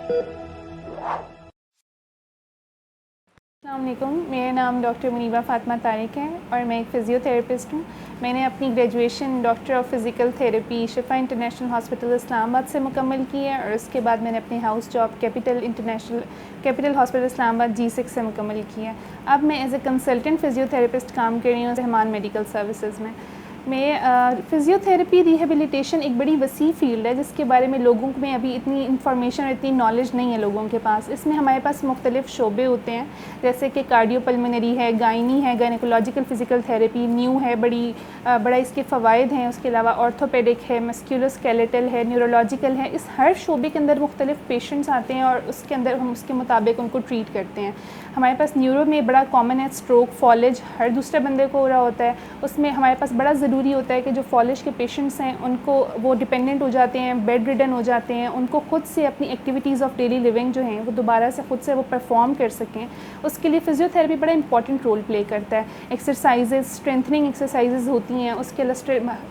السلام علیکم، میرا نام ڈاکٹر منیبہ فاطمہ طارق ہے اور میں ایک فزیوتھراپسٹ ہوں۔ میں نے اپنی graduation doctor of physical therapy شفا انٹرنیشنل ہاسپٹل اسلام آباد سے مکمل کی ہے، اور اس کے بعد میں نے اپنی ہاؤس جاب کیپٹل ہاسپٹل اسلام آباد G6 سے مکمل کی ہے۔ اب میں ایز اے کنسلٹنٹ فزیوتھراپسٹ کام کر رہی ہوں رحمان میڈیکل سروسز میں۔ فزیوتھراپی ریہیبلیٹیشن ایک بڑی وسیع فیلڈ ہے جس کے بارے میں لوگوں میں ابھی اتنی انفارمیشن اور اتنی نالج نہیں ہے لوگوں کے پاس۔ اس میں ہمارے پاس مختلف شعبے ہوتے ہیں، جیسے کہ کارڈیو پلمنری ہے، گائنی ہے، گائنیکولوجیکل فزیکل تھراپی نیو ہے، بڑا اس کے فوائد ہیں۔ اس کے علاوہ آرتھوپیڈک ہے، مسکولوسکیلیٹل ہے، نیورولوجیکل ہے۔ اس ہر شعبے کے اندر مختلف پیشنٹس آتے ہیں اور اس کے اندر ہم اس کے مطابق ان کو ٹریٹ کرتے ہیں۔ ہمارے پاس نیورو میں بڑا کامن ہے اسٹروک، فالج، ہر دوسرے بندے کو ہو رہا ہوتا ہے۔ اس میں ہمارے پاس بڑا ضروری ہوتا ہے کہ جو فالج کے پیشنٹس ہیں ان کو وہ ڈپینڈنٹ ہو جاتے ہیں، بیڈ ریڈن ہو جاتے ہیں، ان کو خود سے اپنی ایکٹیویٹیز آف ڈیلی لیونگ جو ہیں وہ دوبارہ سے خود سے وہ پرفارم کر سکیں۔ اس کے لیے فزیوتھراپی بڑا امپورٹنٹ رول پلے کرتا ہے۔ ایکسرسائزز، اسٹرینتھننگ ایکسرسائزز ہوتی ہیں، اس کے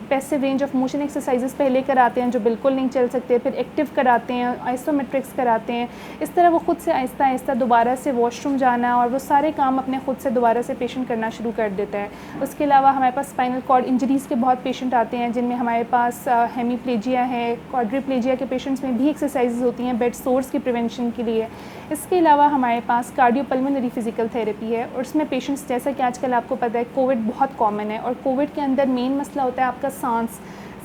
passive range of motion exercises پہلے کراتے ہیں جو بالکل نہیں چل سکتے، پھر ایکٹیو کراتے ہیں، آئسومیٹرکس کراتے ہیں۔ اس طرح وہ خود سے آہستہ آہستہ دوبارہ سے واش روم جانا اور وہ سارے کام اپنے خود سے دوبارہ سے پیشنٹ کرنا شروع کر دیتا ہے۔ اس کے علاوہ ہمارے پاس اسپائنل کارڈ انجریز کے بہت پیشنٹ آتے ہیں جن میں ہمارے پاس ہیمی پلیجیا ہے، کوادری پلیجیا کے پیشنٹس میں بھی ایکسرسائزز ہوتی ہیں بیڈ سورس کی پریونشن کے لیے۔ اس کے علاوہ ہمارے پاس کارڈیو پلمنری فزیکل تھراپی ہے، اور اس میں پیشنٹس جیسا کہ آج کل آپ کو پتہ ہے کووڈ بہت کامن ہے، اور کووڈ کے اندر مین مسئلہ ہوتا ہے آپ کا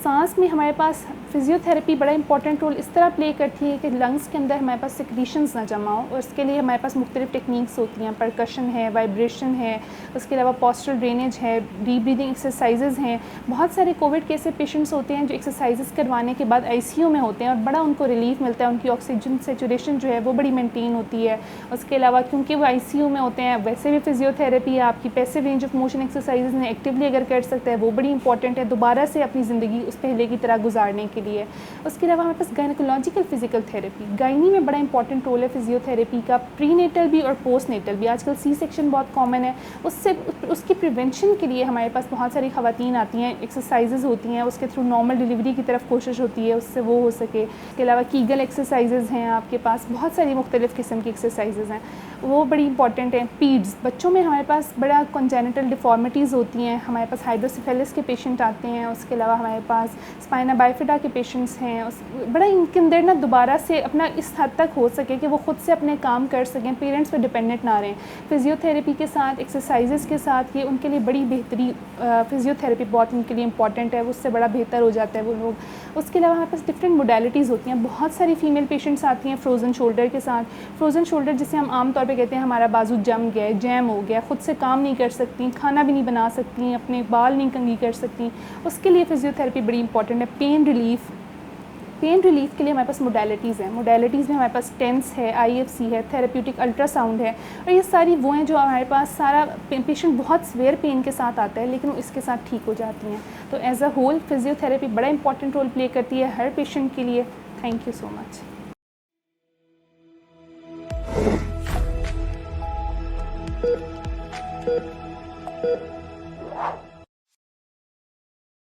سانس میں ہمارے پاس فزیوتھراپی بڑا امپورٹنٹ رول اس طرح پلے کرتی ہے کہ لنگس کے اندر ہمارے پاس سیکریشنز نہ جمع ہو، اور اس کے لیے ہمارے پاس مختلف ٹیکنیکس ہوتی ہیں، پرکشن ہے، وائبریشن ہے، اس کے علاوہ پوسچرل ڈرینیج ہے، ڈیپ بریدنگ ایکسرسائزز ہیں۔ بہت سارے کووڈ کے ایسے پیشنٹس ہوتے ہیں جو ایکسرسائزز کروانے کے بعد ICU میں ہوتے ہیں اور بڑا ان کو ریلیف ملتا ہے، ان کی آکسیجن سیچوریشن جو ہے وہ بڑی مینٹین ہوتی ہے۔ اس کے علاوہ کیونکہ وہ ICU میں ہوتے ہیں، ویسے بھی فزیوتھراپی ہے آپ کی passive range of motion exercises نے ایکٹیولی اگر کر سکتا ہے وہ بڑی امپورٹنٹ ہے دوبارہ سے اپنی زندگی اس پہلے کی طرح گزارنے کے لیے۔ اس کے علاوہ ہمارے پاس گائنیکولوجیکل فزیکل تھراپی، گائنی میں بڑا امپورٹنٹ رول ہے فزیوتھراپی کا، پری نیٹل بھی اور پوسٹ نیٹل بھی۔ آج کل سی سیکشن بہت کامن ہے، اس کی پریونشن کے لیے ہمارے پاس بہت ساری خواتین آتی ہیں، ایکسرسائزز ہوتی ہیں، اس کے تھرو نارمل ڈلیوری کی طرف کوشش ہوتی ہے اس سے وہ ہو سکے۔ اس کے علاوہ کیگل ایکسرسائزز ہیں، آپ کے پاس بہت ساری مختلف قسم کی ایکسرسائزز ہیں، وہ بڑی امپورٹنٹ ہیں۔ پیڈز، بچوں میں ہمارے پاس بڑا کنجینیٹل ڈیفارمیٹیز ہوتی ہیں، ہمارے پاس ہائیڈروسیفیلس کے پیشنٹ آتے ہیں، اس کے علاوہ ہمارے پاس اسپائنا بائفیڈا کے پیشنٹس ہیں۔ بڑا ان کے اندر نا دوبارہ سے اپنا اس حد تک ہو سکے کہ وہ خود سے اپنے کام کر سکیں، پیرنٹس پہ ڈپینڈنٹ نہ رہیں۔ فزیوتھراپی کے ساتھ، ایکسرسائزز کے ساتھ یہ ان کے لیے بڑی بہتری، فزیوتھراپی بہت ان کے لیے امپورٹنٹ ہے، اس سے بڑا بہتر ہو جاتا ہے وہ لوگ۔ اس کے علاوہ ہمارے پاس ڈفرینٹ موڈیلٹیز ہوتی ہیں، بہت ساری فیمیل پیشنٹس آتی ہیں فروزن شولڈر کے ساتھ۔ فروزن شولڈر جسے ہم عام طور پہ کہتے ہیں ہمارا بازو جم گیا ہے، جیم ہو گیا، خود سے کام نہیں کر سکتی، کھانا بھی نہیں بنا سکتی، اپنے بال نہیں کنگھی کر سکتی، اس کے لیے فزیوتھراپی بڑی امپورٹنٹ ہے۔ پین ریلیف کے لیے ہمارے پاس موڈیلٹیز ہیں، موڈیلٹیز میں ہمارے پاس ٹینس ہے، IFC ہے، تھراپیوٹک الٹرا ساؤنڈ ہے، اور یہ ساری وہ ہیں جو ہمارے پاس سارا پیشنٹ بہت سویئر پین کے ساتھ آتا ہے لیکن اس کے ساتھ ٹھیک ہو جاتی ہیں۔ تو ایز اے ہول فزیوتھراپی بڑا امپورٹنٹ رول پلے کرتی ہے ہر پیشنٹ کے لیے۔ Thank you so much.